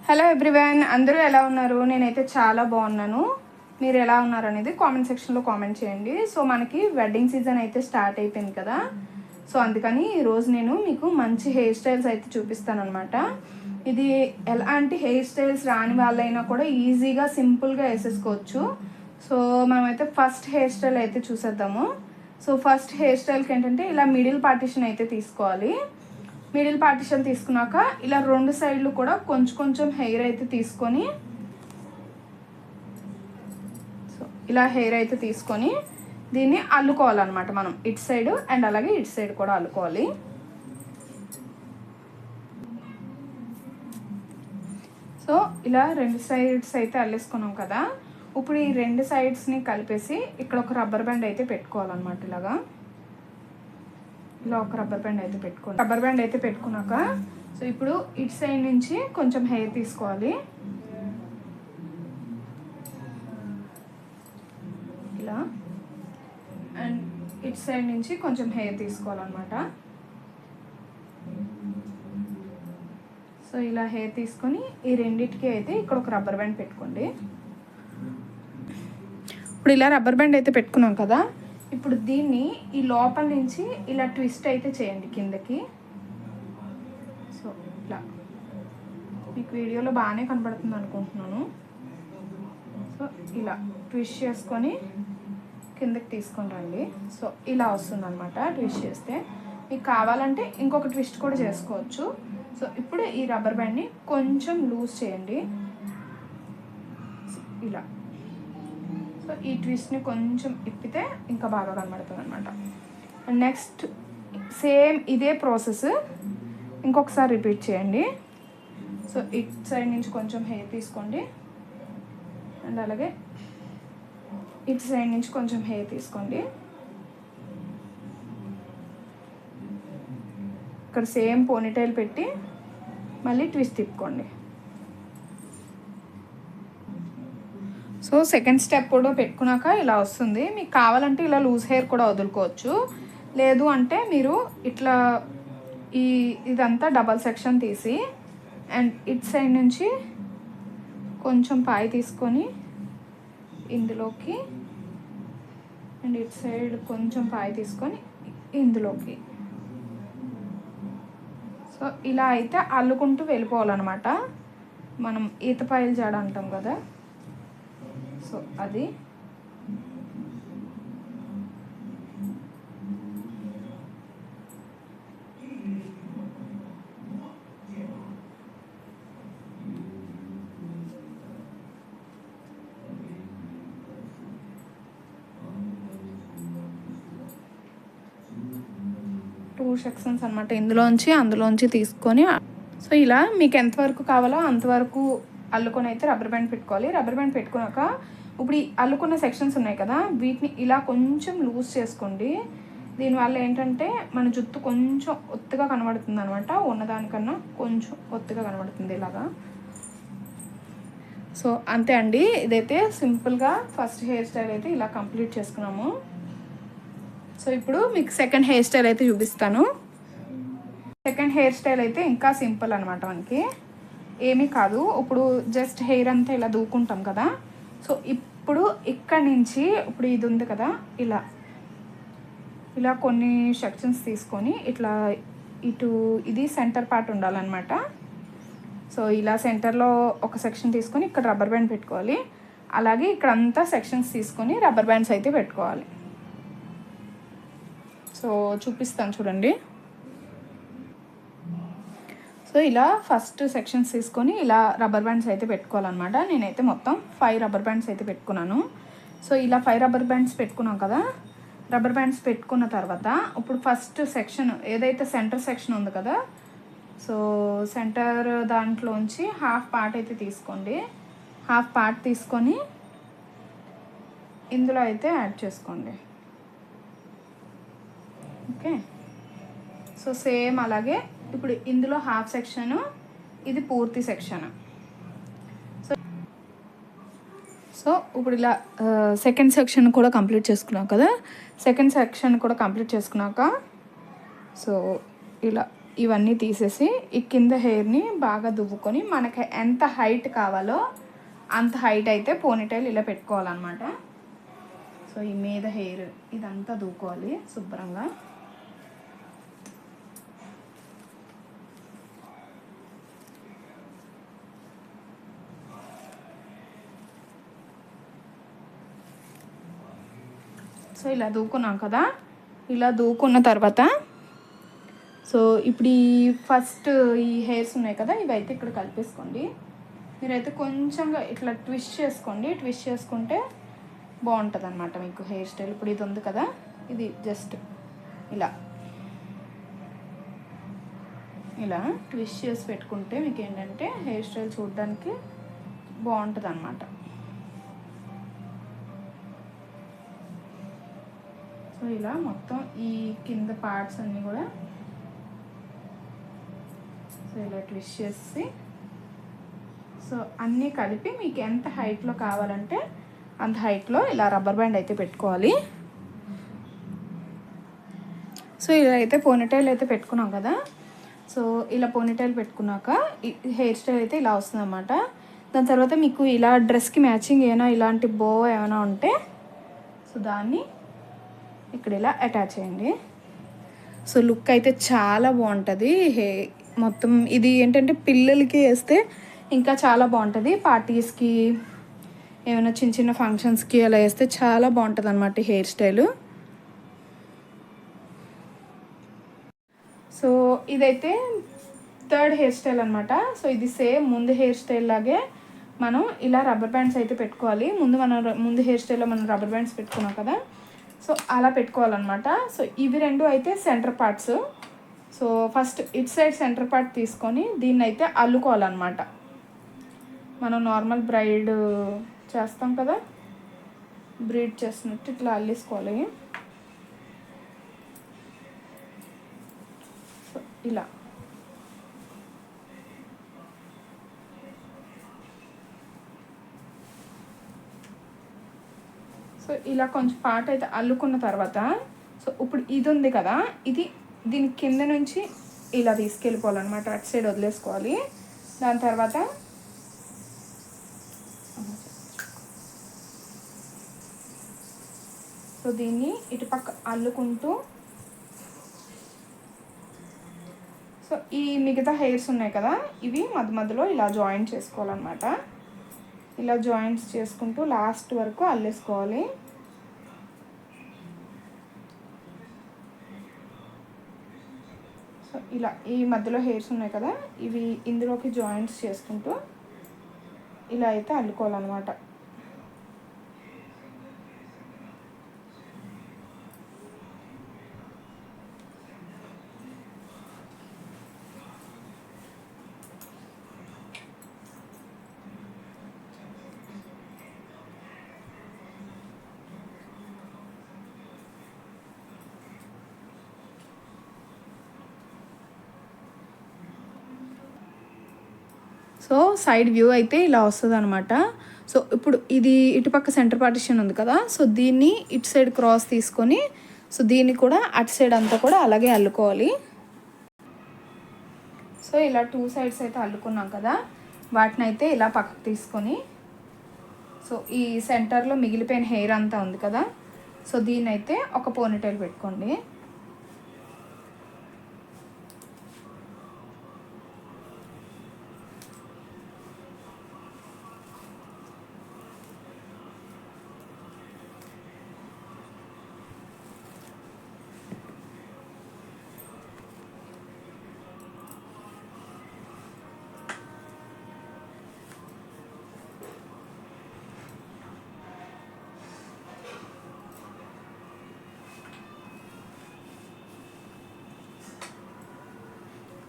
Hello everyone, అందరూ ఎలా ఉన్నారు? నేనైతే చాలా బాగున్నాను. మీరు ఎలా ఉన్నారు అనేది కామెంట్ సెక్షన్లో కామెంట్ చేయండి. సో మనకి వెడ్డింగ్ సీజన్ అయితే స్టార్ట్ అయిపోయింది కదా. సో అందుకని ఈరోజు నేను మీకు మంచి హెయిర్ స్టైల్స్ అయితే చూపిస్తాను అనమాట. ఇది ఎలాంటి హెయిర్ స్టైల్స్ రాని వాళ్ళైనా కూడా ఈజీగా సింపుల్గా వేసేసుకోవచ్చు. సో మనమైతే ఫస్ట్ హెయిర్ స్టైల్ అయితే చూసేద్దాము. సో ఫస్ట్ హెయిర్ స్టైల్కి ఏంటంటే ఇలా మిడిల్ పార్టిషన్ అయితే తీసుకోవాలి. మిడిల్ పార్టిషన్ తీసుకున్నాక ఇలా రెండు సైడ్లు కూడా కొంచెం కొంచెం హెయిర్ అయితే తీసుకొని, సో ఇలా హెయిర్ అయితే తీసుకొని దీన్ని అల్లుకోవాలన్నమాట. మనం ఇటు సైడ్ అండ్ అలాగే ఇటు సైడ్ కూడా అల్లుకోవాలి. సో ఇలా రెండు సైడ్స్ అయితే అల్లేసుకున్నాం కదా. ఇప్పుడు ఈ రెండు సైడ్స్ని కలిపేసి ఇక్కడ ఒక రబ్బర్ బ్యాండ్ అయితే పెట్టుకోవాలన్నమాట. ఇలా ఒక రబ్బర్ బ్యాండ్ అయితే పెట్టుకోండి. రబ్బర్ బ్యాండ్ అయితే పెట్టుకున్నాక సో ఇప్పుడు ఇటు సైడ్ నుంచి కొంచెం హెయిర్ తీసుకోవాలి. ఇలా అండ్ ఇటు సైడ్ నుంచి కొంచెం హెయిర్ తీసుకోవాలన్నమాట. సో ఇలా హెయిర్ తీసుకొని ఈ రెండింటికి అయితే ఇక్కడ ఒక రబ్బర్ బ్యాండ్ పెట్టుకోండి. ఇప్పుడు ఇలా రబ్బర్ బ్యాండ్ అయితే పెట్టుకున్నాం కదా. ఇప్పుడు దీన్ని ఈ లోపల నుంచి ఇలా ట్విస్ట్ అయితే చేయండి కిందకి. సో ఇలా మీకు వీడియోలో బాగానే కనబడుతుంది అనుకుంటున్నాను. సో ఇలా ట్విస్ట్ చేసుకొని కిందకి తీసుకొని రండి. సో ఇలా వస్తుంది అనమాట. ట్విస్ట్ చేస్తే మీకు కావాలంటే ఇంకొక ట్విస్ట్ కూడా చేసుకోవచ్చు. సో ఇప్పుడు ఈ రబ్బర్ బ్యాండ్ని కొంచెం లూజ్ చేయండి. ఇలా సో ఈ ట్విస్ట్ని కొంచెం ఇప్పితే ఇంకా బాగా కనబడుతుంది అనమాట. అండ్ నెక్స్ట్ సేమ్ ఇదే ప్రాసెస్ ఇంకొకసారి రిపీట్ చేయండి. సో ఇట్ సైడ్ నుంచి కొంచెం హెయిర్ తీసుకోండి అండ్ అలాగే ఇటు సైడ్ నుంచి కొంచెం హెయిర్ తీసుకోండి. ఇక్కడ సేమ్ పోనీటైల్ పెట్టి మళ్ళీ ట్విస్ట్ తిప్పుకోండి. సో సెకండ్ స్టెప్ కూడా పెట్టుకున్నాక ఇలా వస్తుంది. మీకు కావాలంటే ఇలా లూజ్ హెయిర్ కూడా వదులుకోవచ్చు. లేదు అంటే మీరు ఇట్లా ఇదంతా డబల్ సెక్షన్ తీసి అండ్ ఇట్ సైడ్ నుంచి కొంచెం పాయి తీసుకొని ఇందులోకి అండ్ ఇట్ సైడ్ కొంచెం పాయి తీసుకొని ఇందులోకి సో ఇలా అయితే అల్లుకుంటూ వెళ్ళిపోవాలన్నమాట. మనం ఈతపాయలు జాడ అంటాం కదా. సో అది 2 సెక్షన్స్ అనమాట. అందులోంచి తీసుకొని సో ఇలా మీకు ఎంతవరకు కావాలో అంతవరకు అల్లుకొని అయితే రబ్బర్ బ్యాండ్ పెట్టుకోవాలి. రబ్బర్ బ్యాండ్ పెట్టుకున్నాక ఇప్పుడు ఈ అల్లుకున్న సెక్షన్స్ ఉన్నాయి కదా, వీటిని ఇలా కొంచెం లూజ్ చేసుకోండి. దీనివల్ల ఏంటంటే మన జుట్టు కొంచెం ఒత్తుగా కనబడుతుంది అనమాట. ఉన్నదానికన్నా కొంచెం ఒత్తుగా కనబడుతుంది ఇలాగా. సో అంతే అండి. ఇదైతే సింపుల్గా ఫస్ట్ హెయిర్ స్టైల్ అయితే ఇలా కంప్లీట్ చేసుకున్నాము. సో ఇప్పుడు మీకు సెకండ్ హెయిర్ స్టైల్ అయితే చూపిస్తాను. సెకండ్ హెయిర్ స్టైల్ అయితే ఇంకా సింపుల్ అనమాట. మనకి ఏమీ కాదు. ఇప్పుడు జస్ట్ హెయిర్ అంతా ఇలా దూకుంటాం కదా. సో ఇప్పుడు ఇక్కడి నుంచి ఇప్పుడు ఇది ఉంది కదా, ఇలా కొన్ని సెక్షన్స్ తీసుకొని ఇట్లా ఇటు ఇది సెంటర్ పార్ట్ ఉండాలన్నమాట. సో ఇలా సెంటర్లో ఒక సెక్షన్ తీసుకొని ఇక్కడ రబ్బర్ బ్యాండ్ పెట్టుకోవాలి. అలాగే ఇక్కడ అంతా సెక్షన్స్ తీసుకొని రబ్బర్ బ్యాండ్స్ అయితే పెట్టుకోవాలి. సో చూపిస్తాను చూడండి. సో ఇలా ఫస్ట్ సెక్షన్స్ తీసుకొని ఇలా రబ్బర్ బ్యాండ్స్ అయితే పెట్టుకోవాలన్నమాట. నేనైతే మొత్తం 5 రబ్బర్ బ్యాండ్స్ అయితే పెట్టుకున్నాను. సో ఇలా 5 రబ్బర్ బ్యాండ్స్ పెట్టుకున్నాం కదా. రబ్బర్ బ్యాండ్స్ పెట్టుకున్న తర్వాత ఇప్పుడు ఫస్ట్ సెక్షన్ ఏదైతే సెంటర్ సెక్షన్ ఉంది కదా, సో సెంటర్ దాంట్లోంచి హాఫ్ పార్ట్ అయితే తీసుకోండి. హాఫ్ పార్ట్ తీసుకొని ఇందులో అయితే యాడ్ చేసుకోండి. ఓకే. సో సేమ్ అలాగే ఇప్పుడు ఇందులో హాఫ్ సెక్షను, ఇది పూర్తి సెక్షన్. సో ఇప్పుడు ఇలా సెకండ్ సెక్షన్ కూడా కంప్లీట్ చేసుకున్నాం కదా. సెకండ్ సెక్షన్ కూడా కంప్లీట్ చేసుకున్నాక సో ఇలా ఇవన్నీ తీసేసి ఈ కింద హెయిర్ని బాగా దువ్వుకొని మనకి ఎంత హైట్ కావాలో అంత హైట్ అయితే పోనీటైల్ ఇలా పెట్టుకోవాలన్నమాట. సో ఈ మీద హెయిర్ ఇదంతా దువ్వుకోవాలి శుభ్రంగా. సో ఇలా దూకున్నాం కదా. ఇలా దూకున్న తర్వాత సో ఇప్పుడు ఈ ఫస్ట్ ఈ హెయిర్స్ ఉన్నాయి కదా, ఇవైతే ఇక్కడ కలిపేసుకోండి. మీరైతే కొంచెంగా ఇట్లా ట్విస్ట్ చేసుకోండి. ట్విస్ట్ చేసుకుంటే బాగుంటుంది అనమాట మీకు హెయిర్ స్టైల్. ఇప్పుడు ఇది ఉంది కదా, ఇది జస్ట్ ఇలా ఇలా ట్విస్ట్ చేసి పెట్టుకుంటే మీకు ఏంటంటే హెయిర్ స్టైల్ చూడడానికి బాగుంటుంది అనమాట. సో ఇలా మొత్తం ఈ కింద పార్ట్స్ అన్నీ కూడా సో ఇలా ట్విస్ట్ చేసి సో అన్నీ కలిపి మీకు ఎంత హైట్లో కావాలంటే అంత హైట్లో ఇలా రబ్బర్ బ్యాండ్ అయితే పెట్టుకోవాలి. సో ఇలా అయితే పోనీటైల్ అయితే పెట్టుకున్నాం కదా. సో ఇలా పోనీటైల్ పెట్టుకున్నాక హెయిర్ స్టైల్ అయితే ఇలా వస్తుంది అన్నమాట. దాని తర్వాత మీకు ఇలా డ్రెస్కి మ్యాచింగ్ ఏమైనా ఇలాంటి బో ఏమైనా ఉంటే సో దాన్ని ఇక్కడ ఇలా అటాచ్ చేయండి. సో లుక్ అయితే చాలా బాగుంటుంది. మొత్తం ఇది ఏంటంటే పిల్లలకి వేస్తే ఇంకా చాలా బాగుంటుంది. పార్టీస్కి ఏమైనా చిన్న చిన్న ఫంక్షన్స్కి అలా వేస్తే చాలా బాగుంటుంది అన్నమాట హెయిర్ స్టైలు. సో ఇదైతే థర్డ్ హెయిర్ స్టైల్ అనమాట. సో ఇది సేమ్ ముందు హెయిర్ స్టైల్ లాగే మనం ఇలా రబ్బర్ బ్యాండ్స్ అయితే పెట్టుకోవాలి. ముందు హెయిర్ స్టైల్లో మనం రబ్బర్ బ్యాండ్స్ పెట్టుకున్నాం కదా, సో అలా పెట్టుకోవాలన్నమాట. సో ఇవి రెండు అయితే centre parts. So first it side centre part తీసుకొని దీన్ని అయితే అల్లుకోవాలన్నమాట. మనం నార్మల్ బ్రైడ్ చేస్తాం కదా, బ్రీడ్ చేసినట్టు ఇట్లా అల్లేసుకోవాలి. సో ఇలా సో ఇలా కొంచెం పార్ట్ అయితే అల్లుకున్న తర్వాత సో ఇప్పుడు ఇది ఉంది కదా, ఇది దీని కింద నుంచి ఇలా తీసుకెళ్ళిపోవాలన్నమాట. అటు సైడ్ వదిలేసుకోవాలి. దాని తర్వాత సో దీన్ని ఇటుపక్క అల్లుకుంటూ సో ఈ మిగతా హెయిర్స్ ఉన్నాయి కదా, ఇవి మధ్య మధ్యలో ఇలా జాయింట్ చేసుకోవాలన్నమాట. ఇలా జాయింట్స్ చేసుకుంటూ లాస్ట్ వరకు అల్లేసుకోవాలి. సో ఇలా ఈ మధ్యలో హెయిర్స్ ఉన్నాయి కదా, ఇవి ఇందులోకి జాయింట్స్ చేసుకుంటూ ఇలా అయితే అల్లుకోవాలన్నమాట. సో సైడ్ వ్యూ అయితే ఇలా వస్తుంది అనమాట. సో ఇప్పుడు ఇది ఇటుపక్క సెంటర్ పార్టిషన్ ఉంది కదా, సో దీన్ని ఇటు సైడ్ క్రాస్ తీసుకొని సో దీన్ని కూడా అటు సైడ్ అంతా కూడా అలాగే అల్లుకోవాలి. సో ఇలా 2 సైడ్స్ అయితే అల్లుకున్నాం కదా, వాటిని అయితే ఇలా పక్కకు తీసుకొని సో ఈ సెంటర్లో మిగిలిపోయిన హెయిర్ అంతా ఉంది కదా, సో దీన్ని అయితే ఒక పోనీటైల్ పెట్టుకోండి.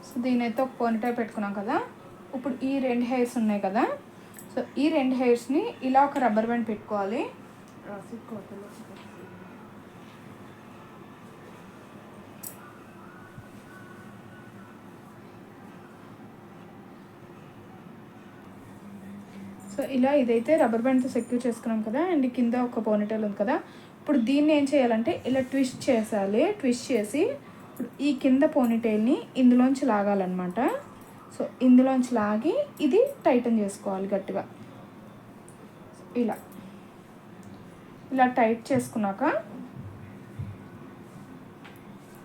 సో దీనైతే ఒక పోనీటైల్ పెట్టుకున్నాం కదా. ఇప్పుడు ఈ 2 హెయిర్స్ ఉన్నాయి కదా, సో ఈ 2 హెయిర్స్ని ఇలా ఒక రబ్బర్ బ్యాండ్ పెట్టుకోవాలి. సో ఇలా ఇదైతే రబ్బర్ బ్యాండ్తో సెక్యూర్ చేసుకున్నాం కదా, అండ్ కింద ఒక పోనీటైల్ ఉంది కదా. ఇప్పుడు దీన్ని ఏం చేయాలంటే ఇలా ట్విస్ట్ చేసేయాలి. ట్విస్ట్ చేసి ఇప్పుడు ఈ కింద పోనీటైల్ని ఇందులోంచి లాగాలన్నమాట. సో ఇందులోంచి లాగి ఇది టైటన్ చేసుకోవాలి గట్టిగా. ఇలా ఇలా టైట్ చేసుకున్నాక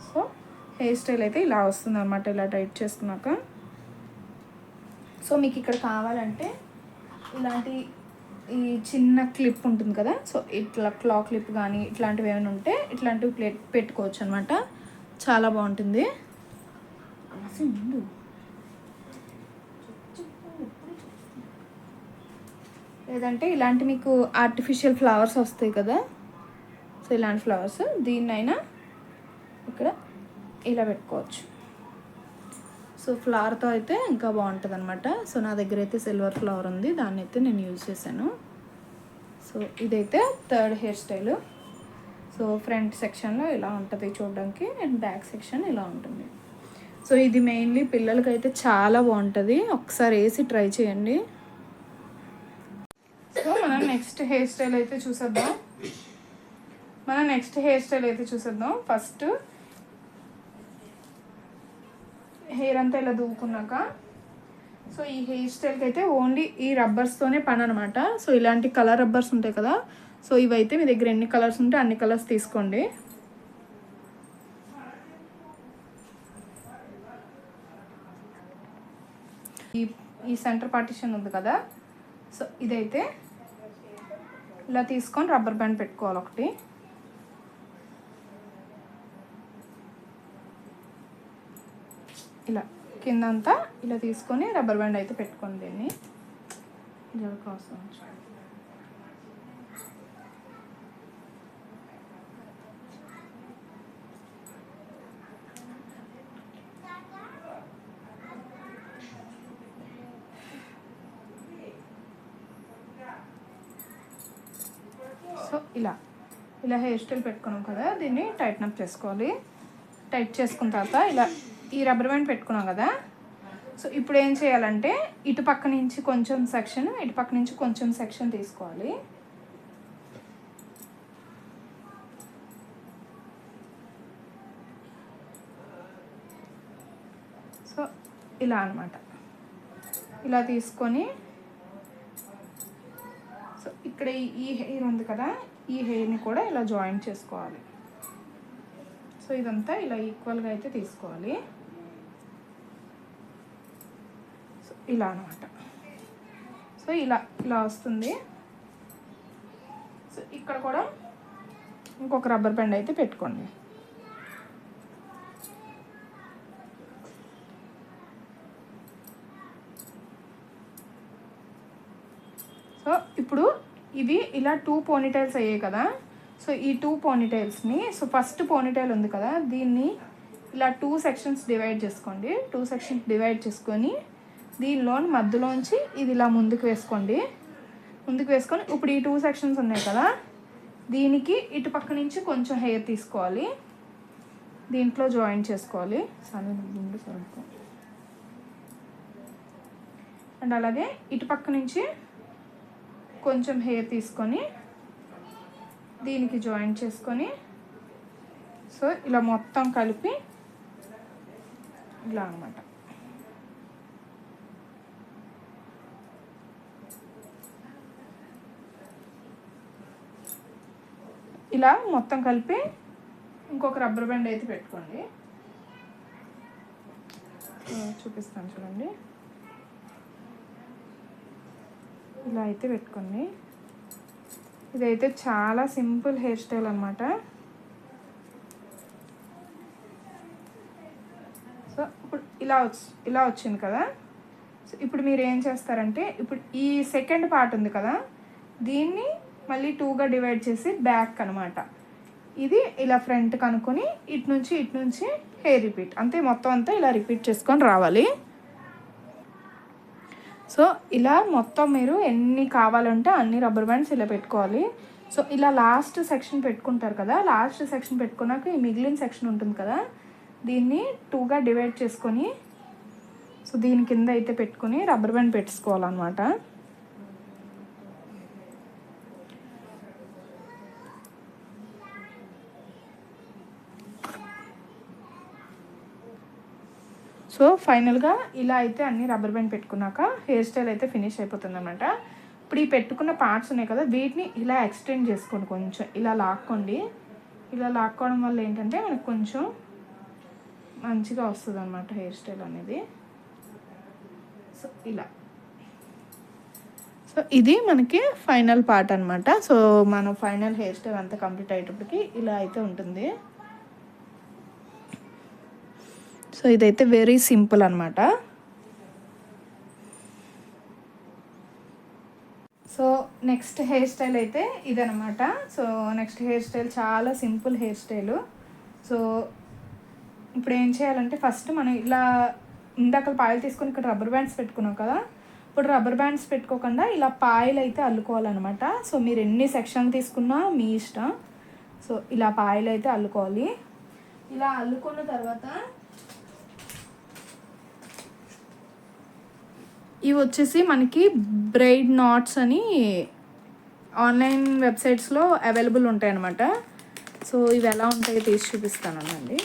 సో హెయిర్ స్టైల్ అయితే ఇలా వస్తుంది అనమాట. ఇలా టైట్ చేసుకున్నాక సో మీకు ఇక్కడ కావాలంటే ఇలాంటి ఈ చిన్న క్లిప్ ఉంటుంది కదా, సో ఇట్లా క్లా క్లిప్ కానీ ఇట్లాంటివి ఏమైనా ఉంటే ఇట్లాంటివి పెట్టుకోవచ్చు అనమాట. చాలా బాగుంటుంది. లేదంటే ఇలాంటి మీకు ఆర్టిఫిషియల్ ఫ్లవర్స్ వస్తాయి కదా, సో ఇలాంటి ఫ్లవర్స్ దీన్నైనా ఇక్కడ ఇలా పెట్టుకోవచ్చు. సో ఫ్లవర్తో అయితే ఇంకా బాగుంటుంది అనమాట. సో నా దగ్గర అయితే సిల్వర్ ఫ్లవర్ ఉంది, దాన్ని అయితే నేను యూజ్ చేశాను. సో ఇదైతే third hair style. So front సెక్షన్లో ఇలా ఉంటుంది చూడడానికి, అండ్ బ్యాక్ సెక్షన్ ఇలా ఉంటుంది. సో ఇది మెయిన్లీ పిల్లలకైతే చాలా బాగుంటుంది, ఒకసారి వేసి ట్రై చేయండి. సో మనం నెక్స్ట్ హెయిర్ స్టైల్ అయితే చూసేద్దాం. ఫస్ట్ హెయిర్ అంతా ఇలా దూకున్నాక సో ఈ హెయిర్ స్టైల్కి అయితే ఓన్లీ ఈ రబ్బర్స్తోనే పని అనమాట. సో ఇలాంటి కలర్ రబ్బర్స్ ఉంటాయి కదా, సో ఇవైతే మీ దగ్గర ఎన్ని కలర్స్ ఉంటే అన్ని కలర్స్ తీసుకోండి. ఈ సెంటర్ పార్టిషన్ ఉంది కదా, సో ఇదైతే ఇలా తీసుకొని రబ్బర్ బ్యాండ్ పెట్టుకోవాలి ఒకటి. ఇలా కిందంతా ఇలా తీసుకొని రబ్బర్ బ్యాండ్ అయితే పెట్టుకోండి. దీన్ని కోసం సో ఇలా హెయిర్ స్టైల్ పెట్టుకున్నాం కదా, దీన్ని టైట్న్ అప్ చేసుకోవాలి. టైట్ చేసుకున్న తర్వాత ఇలా ఈ రబ్బర్ బ్యాండ్ పెట్టుకున్నాం కదా, సో ఇప్పుడు ఏం చేయాలంటే ఇటు పక్క నుంచి కొంచెం సెక్షన్, ఇటు పక్క నుంచి కొంచెం సెక్షన్ తీసుకోవాలి. సో ఇలా అన్నమాట. ఇలా తీసుకొని సో ఇక్కడ ఈ హెయిర్ ఉంది కదా, ఈ హెయిర్ని కూడా ఇలా జాయింట్ చేసుకోవాలి. సో ఇదంతా ఇలా ఈక్వల్గా అయితే తీసుకోవాలి. సో ఇలా అనమాట. సో ఇలా వస్తుంది. సో ఇక్కడ కూడా ఇంకొక రబ్బర్ బ్యాండ్ అయితే పెట్టుకోండి. సో ఇప్పుడు ఇవి ఇలా 2 పోనీటైల్స్ అయ్యాయి కదా, సో ఈ 2 పోనీటైల్స్ని సో ఫస్ట్ పోనీటైల్ ఉంది కదా, దీన్ని ఇలా 2 సెక్షన్స్ డివైడ్ చేసుకోండి. 2 సెక్షన్స్ డివైడ్ చేసుకొని దీనిలో మధ్యలోంచి ఇది ఇలా ముందుకు వేసుకొని ఇప్పుడు ఈ 2 సెక్షన్స్ ఉన్నాయి కదా, దీనికి ఇటు పక్క నుంచి కొంచెం హెయిర్ తీసుకోవాలి, దీంట్లో జాయిన్ చేసుకోవాలి. అండ్ అలాగే ఇటు పక్క నుంచి కొంచెం హెయిర్ తీసుకొని దీనికి జాయిన్ చేసుకొని సో ఇలా మొత్తం కలిపి ఇలా అన్నమాట. ఇలా మొత్తం కలిపి ఇంకొక రబ్బర్ బ్యాండ్ అయితే పెట్టుకోండి. చూపిస్తాను చూడండి. ఇలా అయితే పెట్టుకోండి. ఇదైతే చాలా సింపుల్ హెయిర్ స్టైల్ అనమాట. సో ఇప్పుడు ఇలా వచ్చింది కదా, సో ఇప్పుడు మీరు ఏం చేస్తారంటే ఇప్పుడు ఈ సెకండ్ పార్ట్ ఉంది కదా, దీన్ని మళ్ళీ 2గా డివైడ్ చేసి బ్యాక్ అనమాట. ఇది ఇలా ఫ్రంట్ కనుక్కొని ఇటు నుంచి హెయిర్ రిపీట్ అంతే, మొత్తం అంతా ఇలా రిపీట్ చేసుకొని రావాలి. సో ఇలా మొత్తం మీరు ఎన్ని కావాలంటే అన్ని రబ్బర్ బ్యాండ్స్ ఇలా పెట్టుకోవాలి. సో ఇలా లాస్ట్ సెక్షన్ పెట్టుకుంటారు కదా, లాస్ట్ సెక్షన్ పెట్టుకున్నాక ఈ మిగిలిన సెక్షన్ ఉంటుంది కదా, దీన్ని 2గా డివైడ్ చేసుకొని సో దీని కింద అయితే పెట్టుకొని రబ్బర్ బ్యాండ్ పెట్టుకోవాలన్నమాట. సో ఫైనల్గా ఇలా అయితే అన్ని రబ్బర్ బ్యాండ్ పెట్టుకున్నాక హెయిర్ స్టైల్ అయితే ఫినిష్ అయిపోతుంది అనమాట. ఇప్పుడు ఈ పెట్టుకున్న పార్ట్స్ ఉన్నాయి కదా, వీటిని ఇలా ఎక్స్టెండ్ చేసుకోండి, కొంచెం ఇలా లాక్కోండి. ఇలా లాక్కోవడం వల్ల ఏంటంటే మనకు కొంచెం మంచిగా వస్తుంది అనమాట హెయిర్ స్టైల్ అనేది. సో ఇలా, సో ఇది మనకి ఫైనల్ పార్ట్ అనమాట. సో మనం ఫైనల్ హెయిర్ స్టైల్ అంతా కంప్లీట్ అయ్యేటప్పటికి ఇలా అయితే ఉంటుంది. సో ఇదైతే వెరీ సింపుల్ అనమాట. సో నెక్స్ట్ హెయిర్ స్టైల్ అయితే ఇదనమాట. సో నెక్స్ట్ హెయిర్ స్టైల్ చాలా సింపుల్ హెయిర్ స్టైలు. సో ఇప్పుడు ఏం చేయాలంటే ఫస్ట్ మనం ఇలా ఇందాక పాయలు తీసుకొని ఇక్కడ రబ్బర్ బ్యాండ్స్ పెట్టుకున్నాం కదా, ఇప్పుడు రబ్బర్ బ్యాండ్స్ పెట్టుకోకుండా ఇలా పాయలు అయితే అల్లుకోవాలన్నమాట. సో మీరు ఎన్ని సెక్షన్ తీసుకున్నా మీ ఇష్టం. సో ఇలా పాయలు అయితే అల్లుకోవాలి. ఇలా అల్లుకున్న తర్వాత ఇవి వచ్చేసి మనకి బ్రైడ్ నాట్స్ అని ఆన్లైన్ వెబ్సైట్స్లో అవైలబుల్ ఉంటాయి అన్నమాట. సో ఇవి ఎలా ఉంటాయో తీసి చూపిస్తానండి.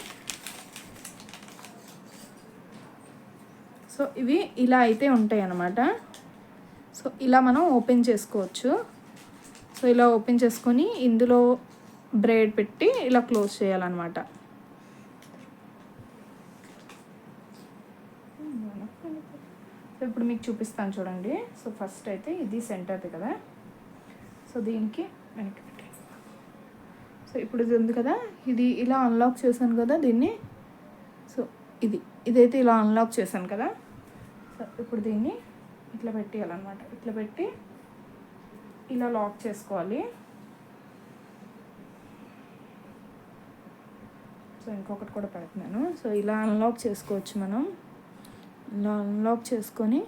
సో ఇవి ఇలా అయితే ఉంటాయి అన్నమాట. సో ఇలా మనం ఓపెన్ చేసుకోవచ్చు. సో ఇలా ఓపెన్ చేసుకొని ఇందులో బ్రైడ్ పెట్టి ఇలా క్లోజ్ చేయాలన్నమాట. ఇప్పుడు మీకు చూపిస్తాను చూడండి. సో ఫస్ట్ అయితే ఇది సెంటర్ది కదా, సో దీనికి వెనక్కి పెట్టి, సో ఇప్పుడు ఇది ఉంది కదా, ఇది ఇలా అన్లాక్ చేశాను కదా దీన్ని. సో ఇదైతే ఇలా అన్లాక్ చేశాను కదా. సో ఇప్పుడు దీన్ని ఇట్లా పెట్టేయాలన్నమాట. ఇట్లా పెట్టి ఇలా లాక్ చేసుకోవాలి. సో ఇంకొకటి కూడా పెడుతున్నాను. సో ఇలా అన్లాక్ చేసుకోవచ్చు మనం. ఇలా అన్లాక్ చేసుకొని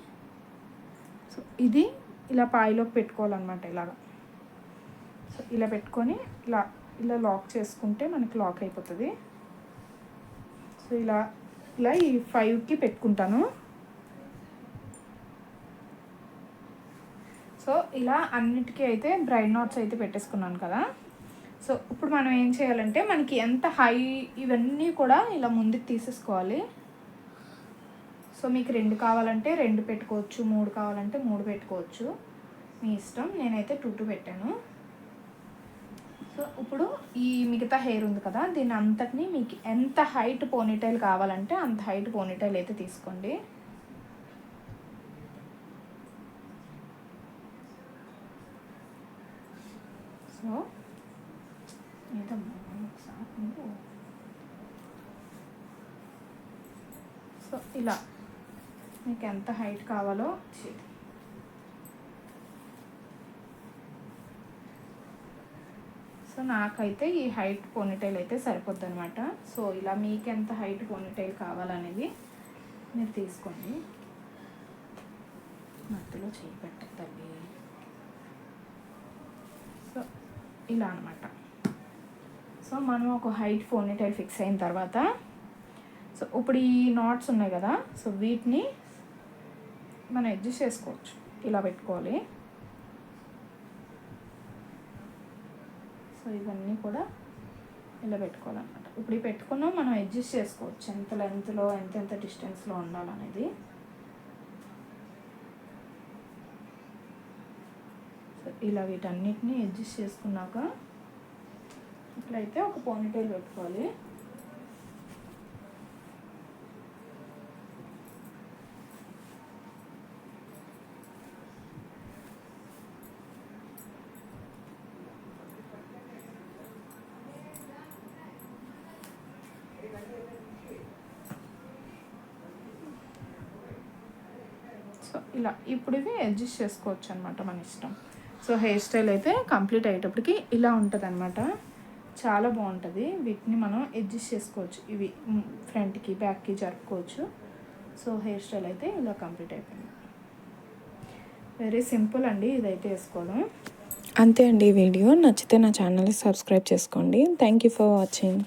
సో ఇది ఇలా పాయిలోకి పెట్టుకోవాలన్నమాట ఇలాగా. సో ఇలా పెట్టుకొని ఇలా లాక్ చేసుకుంటే మనకి లాక్ అయిపోతుంది. సో ఇలా ఈ 5కి పెట్టుకుంటాను. సో ఇలా అన్నిటికీ అయితే బ్రైడ్ నాట్స్ అయితే పెట్టేసుకున్నాను కదా. సో ఇప్పుడు మనం ఏం చేయాలంటే మనకి ఎంత హై ఇవన్నీ కూడా ఇలా ముందుకు తీసేసుకోవాలి. సో మీకు 2 కావాలంటే 2 పెట్టుకోవచ్చు, 3 కావాలంటే 3 పెట్టుకోవచ్చు, మీ ఇష్టం. నేనైతే 2 పెట్టాను. సో ఇప్పుడు ఈ మిగతా హెయిర్ ఉంది కదా, దీన్ని అంతటిని మీకు ఎంత హైట్ పోనీటైల్ కావాలంటే అంత హైట్ పోనీటైల్ అయితే తీసుకోండి. సో సో ఇలా మీకు ఎంత హైట్ కావాలో సో నాకైతే ఈ హైట్ పోనీటైల్ అయితే సరిపోద్ది అనమాట. సో ఇలా మీకు ఎంత హైట్ పోనీటైల్ కావాలనేది మీరు తీసుకోండి. మధ్యలో చేయి పెట్టద్దండి. సో ఇలా అనమాట. సో మనం ఒక హైట్ పోనీటైల్ ఫిక్స్ అయిన తర్వాత సో ఇప్పుడు ఈ నాట్స్ ఉన్నాయి కదా, సో వీటిని మనం అడ్జస్ట్ చేసుకోవచ్చు. ఇలా పెట్టుకోవాలి. సో ఇవన్నీ కూడా ఇలా పెట్టుకోవాలన్నమాట. ఇప్పుడు ఈ పెట్టుకున్నాం మనం అడ్జస్ట్ చేసుకోవచ్చు ఎంత లెంత్లో ఎంత డిస్టెన్స్లో ఉండాలనేది. సో ఇలా వీటన్నిటిని అడ్జస్ట్ చేసుకున్నాక ఇట్లయితే ఒక పోనీటైల్ పెట్టుకోవాలి. సో ఇలా ఇప్పుడు ఇవి అడ్జస్ట్ చేసుకోవచ్చు అనమాట మన ఇష్టం. సో హెయిర్ స్టైల్ అయితే కంప్లీట్ అయ్యేటప్పటికి ఇలా ఉంటుంది అనమాట. చాలా బాగుంటుంది. వీటిని మనం అడ్జస్ట్ చేసుకోవచ్చు. ఇవి ఫ్రంట్కి బ్యాక్కి జరుపుకోవచ్చు. సో హెయిర్ స్టైల్ అయితే ఇలా కంప్లీట్ అయిపోయింది. వెరీ సింపుల్ అండి ఇదైతే వేసుకోవడం. అంతే అండి. ఈ వీడియో నచ్చితే నా ఛానల్ని సబ్స్క్రైబ్ చేసుకోండి. Thank you for watching.